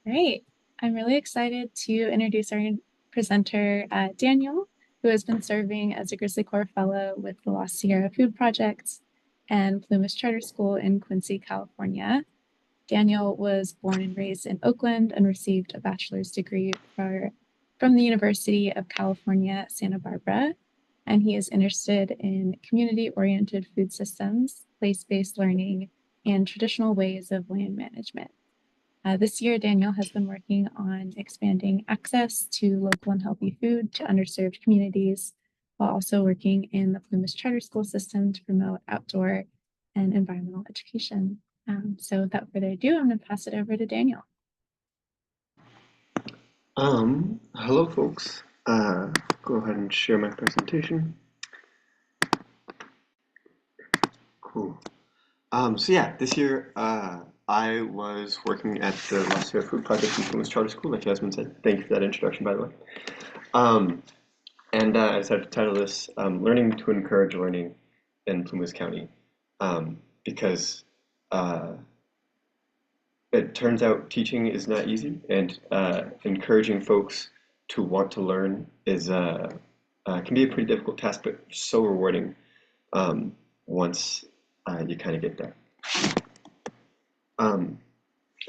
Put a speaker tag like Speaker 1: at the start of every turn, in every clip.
Speaker 1: Great. I'm really excited to introduce our presenter, Daniel, who has been serving as a GrizzlyCorps Fellow with the Lost Sierra Food Project and Plumas Charter School in Quincy, California. Daniel was born and raised in Oakland and received a bachelor's degree from the University of California, Santa Barbara. And he is interested in community-oriented food systems, place-based learning, and traditional ways of land management. This year, Daniel has been working on expanding access to local and healthy food to underserved communities, while also working in the Plumas Charter School system to promote outdoor and environmental education. So without further ado, I'm going to pass it over to Daniel.
Speaker 2: Hello folks. Go ahead and share my presentation. Cool. So yeah, this year I was working at the Lost Sierra Food Project in Plumas Charter School, like Jasmine said. Thank you for that introduction, by the way. Um, I decided to title this Learning to Encourage Learning in Plumas County because uh, it turns out teaching is not easy, and encouraging folks to want to learn is can be a pretty difficult task, but so rewarding um, once you kind of get there. Um,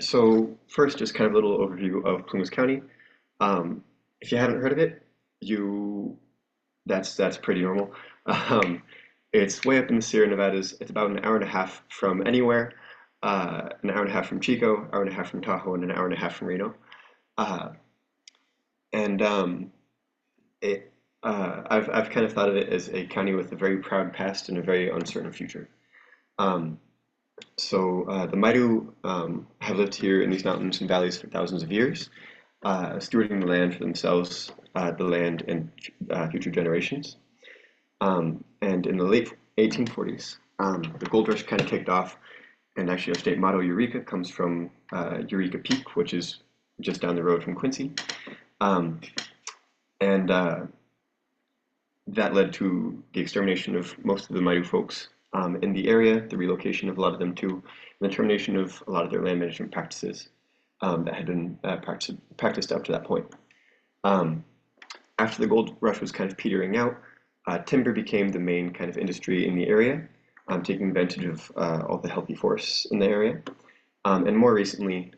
Speaker 2: so first, just kind of a little overview of Plumas County. Um, if you haven't heard of it, you that's pretty normal. Um, it's way up in the Sierra Nevadas. It's about an hour and a half from anywhere, an hour and a half from Chico, hour and a half from Tahoe, and an hour and a half from Reno. Uh, and it I've kind of thought of it as a county with a very proud past and a very uncertain future. Um, the Maidu have lived here in these mountains and valleys for thousands of years, stewarding the land for themselves, the land, and future generations. And in the late 1840s, the gold rush kind of kicked off, and actually our state motto, Eureka, comes from Eureka Peak, which is just down the road from Quincy. Um, and That led to the extermination of most of the Maidu folks in the area, the relocation of a lot of them too, and the termination of a lot of their land management practices that had been practiced up to that point. Um, After the gold rush was kind of petering out, timber became the main kind of industry in the area, taking advantage of all the healthy forests in the area. And more recently,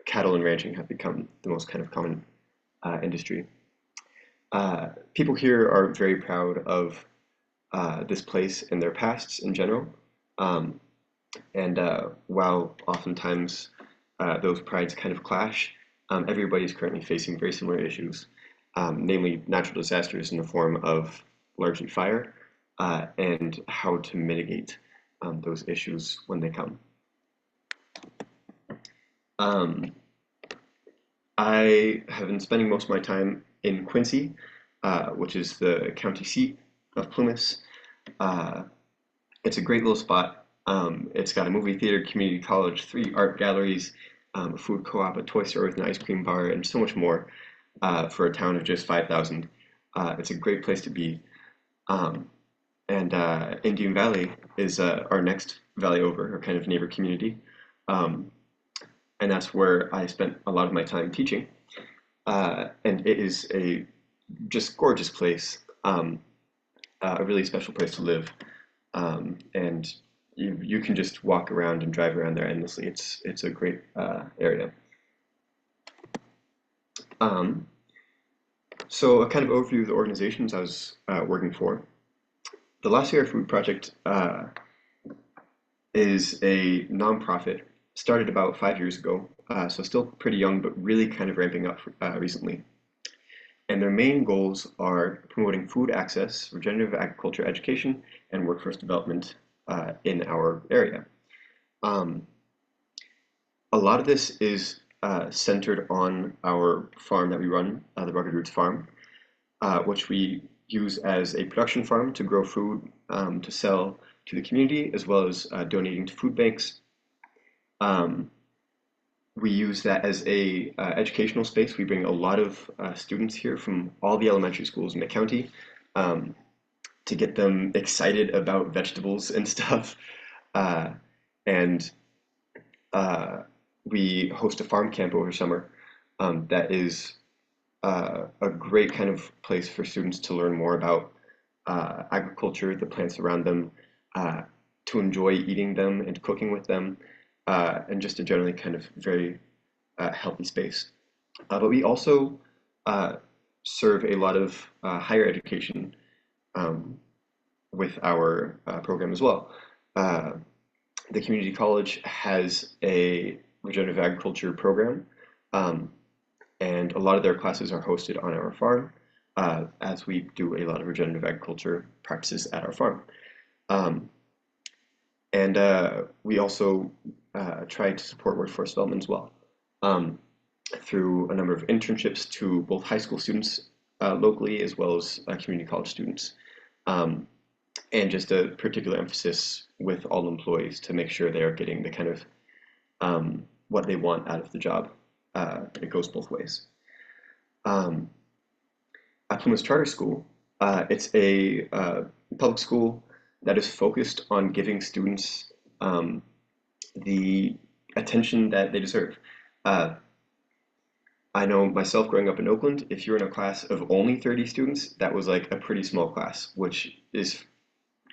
Speaker 2: cattle and ranching have become the most kind of common industry. People here are very proud of this place and their pasts in general. Um, while oftentimes those prides kind of clash, everybody's currently facing very similar issues, namely natural disasters in the form of largely fire, and how to mitigate those issues when they come. Um, I have been spending most of my time in Quincy, which is the county seat of Plumas. Uh, it's a great little spot. It's got a movie theater, community college, three art galleries, a food co-op, a toy store with an ice cream bar, and so much more for a town of just 5,000. It's a great place to be. Um, Indian Valley is our next valley over, our kind of neighbor community. Um, and that's where I spent a lot of my time teaching. And it is a just gorgeous place, a really special place to live. And you can just walk around and drive around there endlessly. It's a great area. Um, so a kind of overview of the organizations I was working for. The Last Sierra Food Project is a nonprofit, started about 5 years ago, so still pretty young, but really kind of ramping up recently. And their main goals are promoting food access, regenerative agriculture education, and workforce development in our area. Um, a lot of this is centered on our farm that we run, the Rugged Roots Farm, which we use as a production farm to grow food to sell to the community, as well as donating to food banks. Um, we use that as a educational space. We bring a lot of students here from all the elementary schools in the county um, to get them excited about vegetables and stuff. Uh, and uh, we host a farm camp over summer that is a great kind of place for students to learn more about agriculture, the plants around them, uh, to enjoy eating them and cooking with them, and just a generally kind of very healthy space. But we also uh, serve a lot of higher education um, with our program as well. Uh, the community college has a regenerative agriculture program, um, and a lot of their classes are hosted on our farm, as we do a lot of regenerative agriculture practices at our farm. Um, and we also try to support workforce development as well, um, through a number of internships to both high school students locally as well as community college students. Um, and just a particular emphasis with all employees to make sure they are getting the kind of what they want out of the job. It goes both ways. Um, at Plumas Charter School, it's a public school that is focused on giving students um, the attention that they deserve. Uh, I know myself growing up in Oakland, if you're in a class of only 30 students, that was like a pretty small class, which is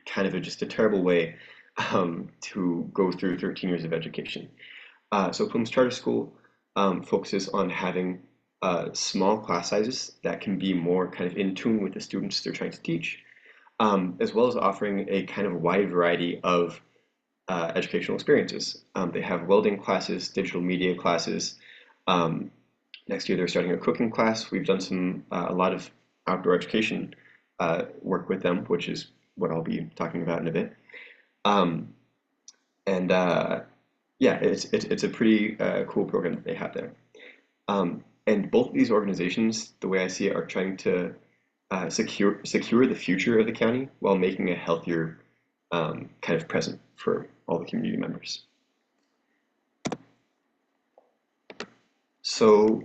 Speaker 2: kind of just a terrible way to go through 13 years of education. So Plymouth Charter School focuses on having small class sizes that can be more kind of in tune with the students they're trying to teach, as well as offering a kind of wide variety of educational experiences. They have welding classes, digital media classes. Um, Next year they're starting a cooking class. We've done a lot of outdoor education work with them, which is what I'll be talking about in a bit. Um, and Yeah, it's a pretty cool program that they have there. And both of these organizations, the way I see it, are trying to secure the future of the county while making a healthier kind of present for all the community members. So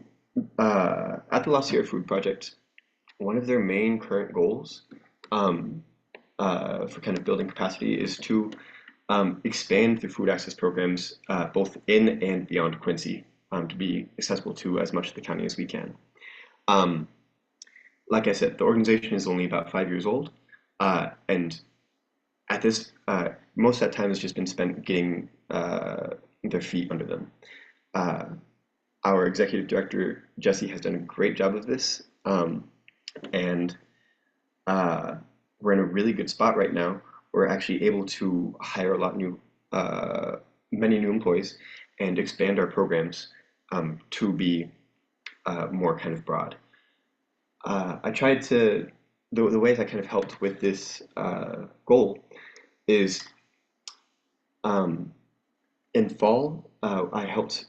Speaker 2: at the La Sierra Food Project, one of their main current goals um, for kind of building capacity is to expand the food access programs both in and beyond Quincy to be accessible to as much of the county as we can. Um, like I said, the organization is only about 5 years old, and at this, most of that time has just been spent getting their feet under them. Uh, our executive director, Jesse, has done a great job of this, and uh, we're in a really good spot right now. We're actually able to hire a lot new, uh, many new employees and expand our programs to be more kind of broad. I tried to, the ways I kind of helped with this goal is um, in fall, I helped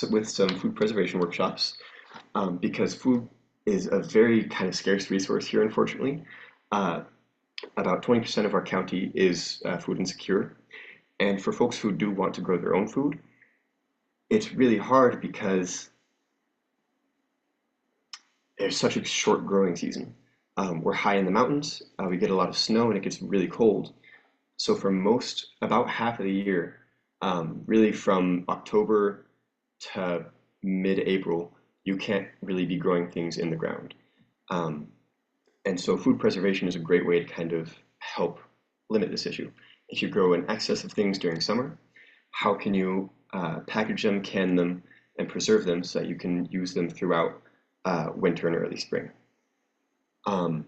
Speaker 2: with some food preservation workshops because food is a very kind of scarce resource here, unfortunately. Uh, about 20% of our county is food insecure. And for folks who do want to grow their own food, it's really hard because there's such a short growing season. We're high in the mountains, we get a lot of snow, and it gets really cold. So for about half of the year, really from October to mid-April, you can't really be growing things in the ground. Um, and so food preservation is a great way to kind of help limit this issue. If you grow an excess of things during summer, how can you package them, can them, and preserve them so that you can use them throughout winter and early spring? Um,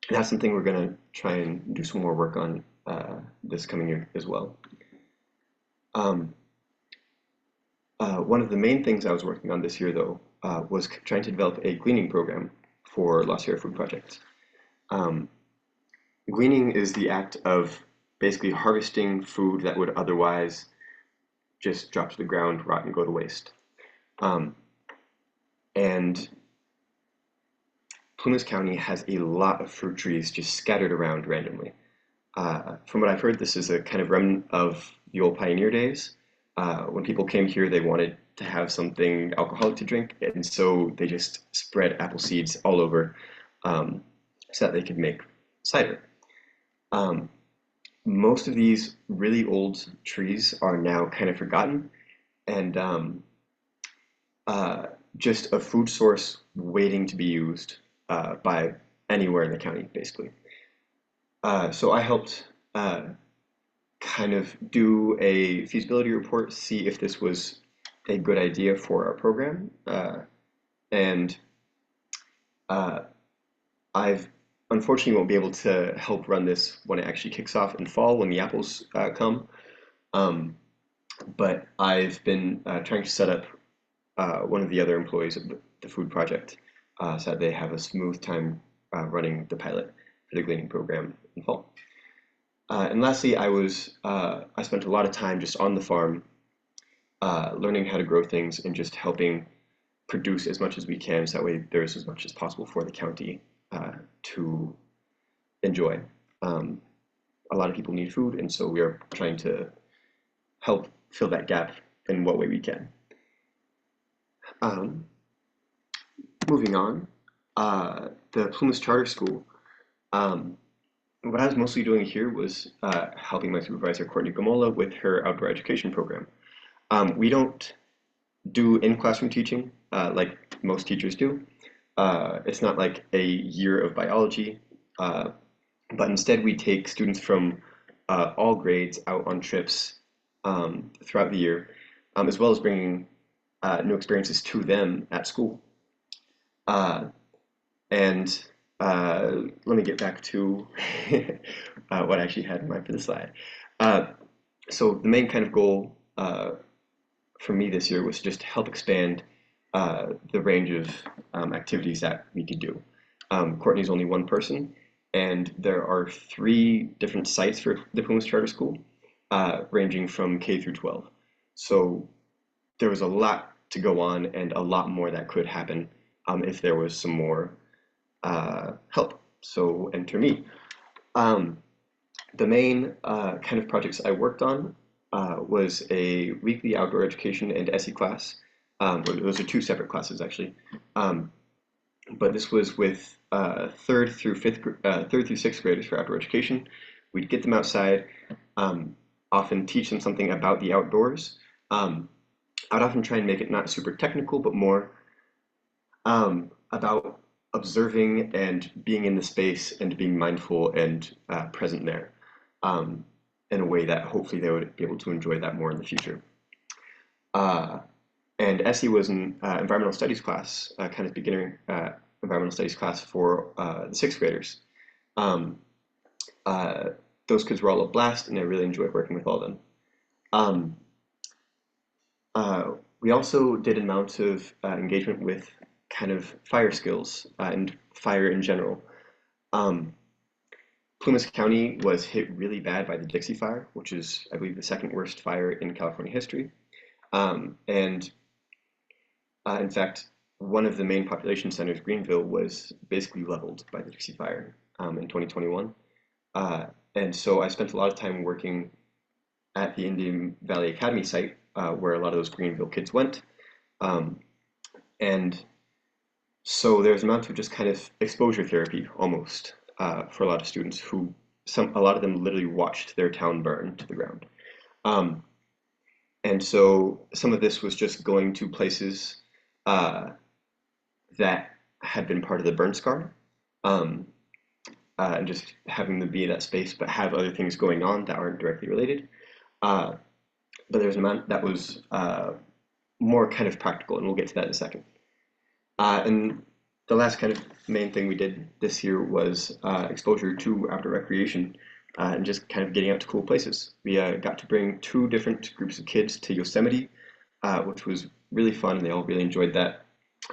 Speaker 2: and that's something we're going to try and do some more work on this coming year as well. Um, One of the main things I was working on this year, though, was trying to develop a gleaning program for La Sierra Food Project. Um, Gleaning is the act of basically harvesting food that would otherwise just drop to the ground, rot, and go to waste. Um, and Plumas County has a lot of fruit trees just scattered around randomly. From what I've heard, this is a kind of remnant of the old pioneer days. When people came here, they wanted to have something alcoholic to drink, and so they just spread apple seeds all over so that they could make cider. Um, Most of these really old trees are now kind of forgotten, and uh, just a food source waiting to be used by anywhere in the county, basically. So I helped kind of do a feasibility report, see if this was a good idea for our program, and uh, I've unfortunately won't be able to help run this when it actually kicks off in fall when the apples come. Um, but I've been trying to set up one of the other employees of the food project so that they have a smooth time running the pilot for the gleaning program in fall. And lastly, I spent a lot of time just on the farm, learning how to grow things and just helping produce as much as we can, so that way there's as much as possible for the county to enjoy. Um, a lot of people need food, and so we are trying to help fill that gap in what way we can. Um, Moving on, the Plumas Charter School. Um, what I was mostly doing here was helping my supervisor, Courtney Gamola, with her outdoor education program. We don't do in-classroom teaching like most teachers do. It's not like a year of biology, uh, but instead we take students from all grades out on trips throughout the year, as well as bringing new experiences to them at school. Uh, and let me get back to what I actually had in mind for the slide. Uh, so the main kind of goal for me this year was just to help expand the range of activities that we could do. Courtney's only one person, and there are three different sites for the Plumas Charter School, ranging from K through 12. So there was a lot to go on and a lot more that could happen if there was some more help. So enter me. Um, the main kind of projects I worked on was a weekly outdoor education and SE class. Those are two separate classes actually. Um, but this was with third through sixth graders for outdoor education. We'd get them outside, um, often teach them something about the outdoors. Um, I'd often try and make it not super technical, but more about observing and being in the space and being mindful and present there um, in a way that hopefully they would be able to enjoy that more in the future. Uh, and SE was an environmental studies class, kind of beginner environmental studies class for the sixth graders. Um, uh, those kids were all a blast, and I really enjoyed working with all of them. Um, uh, we also did an amount of engagement with kind of fire skills and fire in general. Um, Plumas County was hit really bad by the Dixie Fire, which is, I believe, the second worst fire in California history. And in fact, one of the main population centers, Greenville, was basically leveled by the Dixie Fire in 2021. Uh, and so I spent a lot of time working at the Indian Valley Academy site, where a lot of those Greenville kids went. Um, and so there's an amount of just kind of exposure therapy almost for a lot of students who a lot of them literally watched their town burn to the ground. Um, and so some of this was just going to places uh, that had been part of the burn scar, um, and just having them be in that space, but have other things going on that aren't directly related. Uh, but there's an amount that was more kind of practical, and we'll get to that in a second. And the last kind of main thing we did this year was exposure to outdoor recreation and just kind of getting out to cool places. We got to bring two different groups of kids to Yosemite, which was really fun, and they all really enjoyed that.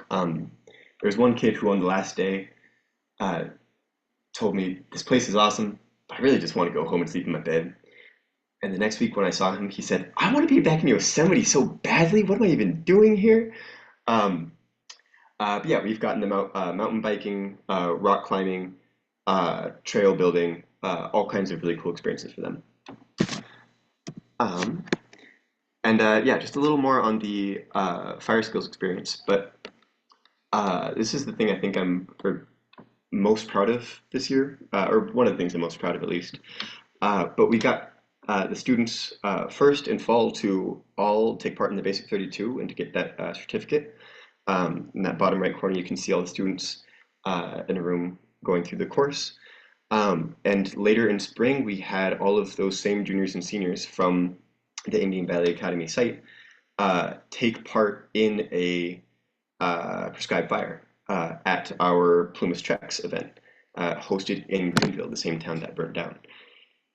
Speaker 2: Um, there was one kid who on the last day uh, told me, "This place is awesome, but I really just want to go home and sleep in my bed." And the next week when I saw him, he said, "I want to be back in Yosemite so badly. What am I even doing here?" Um, but yeah, we've gotten them out mountain biking, rock climbing, trail building, all kinds of really cool experiences for them. Um, and yeah, just a little more on the fire skills experience. But this is the thing I think I'm most proud of this year, or one of the things I'm most proud of at least. But we got the students first in fall to all take part in the Basic 32 and to get that certificate. In that bottom right corner, you can see all the students in a room going through the course. And later in spring, we had all of those same juniors and seniors from the Indian Ballet Academy site take part in a prescribed fire at our Plumas Treks event, hosted in Greenville, the same town that burnt down.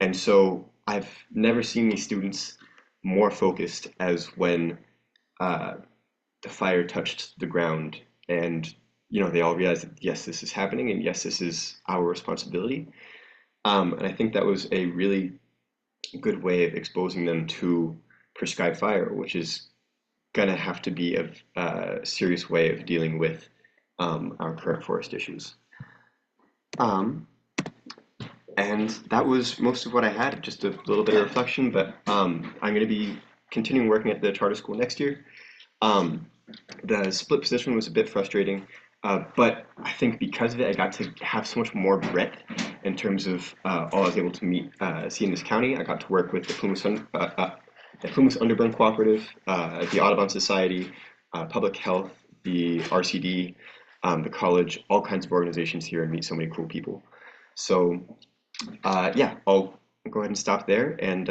Speaker 2: And so I've never seen these students more focused as when uh, the fire touched the ground and they all realized that yes, this is happening and yes, this is our responsibility. And I think that was a really good way of exposing them to prescribed fire, which is gonna have to be a serious way of dealing with our current forest issues. Um, and that was most of what I had, just a little bit of reflection, but I'm going to be continuing working at the charter school next year. Um, the split position was a bit frustrating, but I think because of it, I got to have so much more breadth in terms of all I was able to see in this county. I got to work with the Plumas Underburn Cooperative, the Audubon Society, Public Health, the RCD, the college, all kinds of organizations here, and meet so many cool people. So yeah, I'll go ahead and stop there and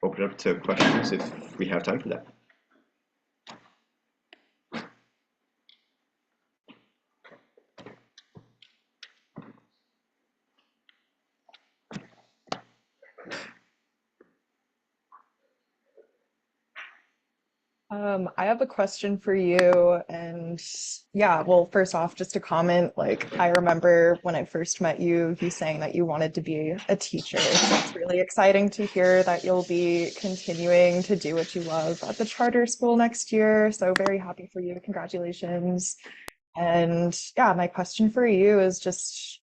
Speaker 2: open it up to questions if we have time for that.
Speaker 3: I have a question for you. And yeah, well, first off, just a comment, like I remember when I first met you, you saying that you wanted to be a teacher. So it's really exciting to hear that you'll be continuing to do what you love at the charter school next year. So very happy for you. Congratulations. And yeah, my question for you is just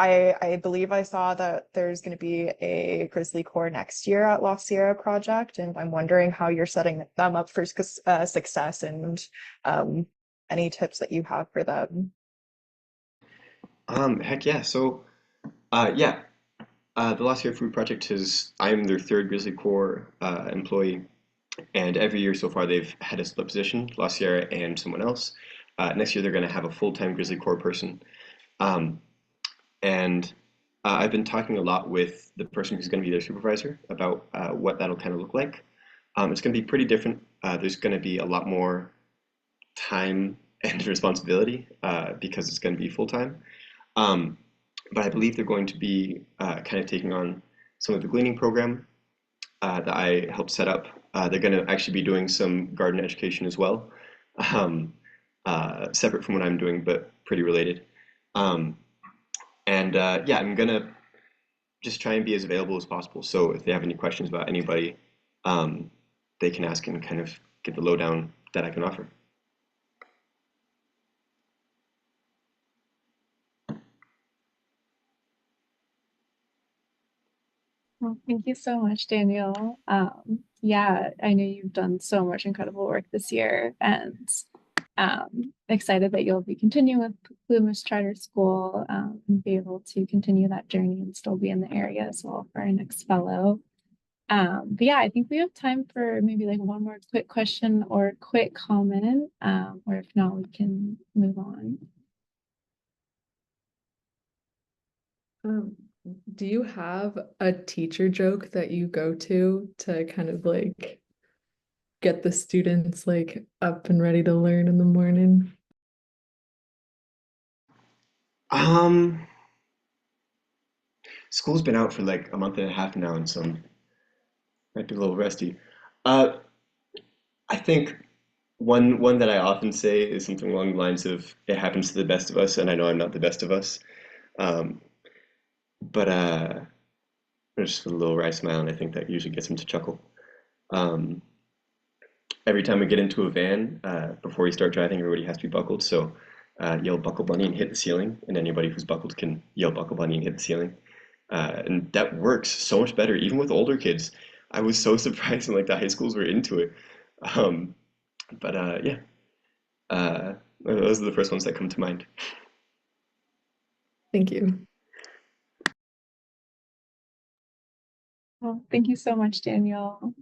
Speaker 3: I believe I saw that there's going to be a GrizzlyCorps next year at La Sierra project, and I'm wondering how you're setting them up for success and um, any tips that you have for them.
Speaker 2: Heck yeah. So yeah, the Lost Year Food Project is I'm their third Grizzly Corps employee, and every year so far they've had a split position, La Sierra and someone else. Next year they're going to have a full-time Grizzly Corps person. Um, and I've been talking a lot with the person who's going to be their supervisor about what that'll kind of look like. It's going to be pretty different. There's going to be a lot more time and responsibility because it's going to be full time. Um, but I believe they're going to be kind of taking on some of the gleaning program that I helped set up. They're going to actually be doing some garden education as well, um, separate from what I'm doing, but pretty related. Um, and yeah, I'm going to just try and be as available as possible. So if they have any questions about anybody, um, they can ask and kind of get the lowdown that I can offer.
Speaker 1: Well, thank you so much, Daniel. Yeah, I know you've done so much incredible work this year, and excited that you'll be continuing with Plumas Charter School and be able to continue that journey and still be in the area as well for our next fellow. But yeah, I think we have time for maybe like one more quick question or quick comment, or if not, we can move on.
Speaker 4: Um, do you have a teacher joke that you go to kind of like get the students like up and ready to learn in the morning?
Speaker 2: Um, School's been out for like a month and a half now, and so I might be a little rusty. Uh, I think one that I often say is something along the lines of "It happens to the best of us," and I know I'm not the best of us. Um, but just with a little wry smile, and I think that usually gets him to chuckle. Um, every time we get into a van, before we start driving, everybody has to be buckled. So yell "Buckle Bunny" and hit the ceiling, and anybody who's buckled can yell "Buckle Bunny" and hit the ceiling. And that works so much better, even with older kids. I was so surprised, and like the high schools were into it. Um, but yeah, uh, those are the first ones that come to mind.
Speaker 4: Thank you.
Speaker 1: Well, thank you so much, Danielle.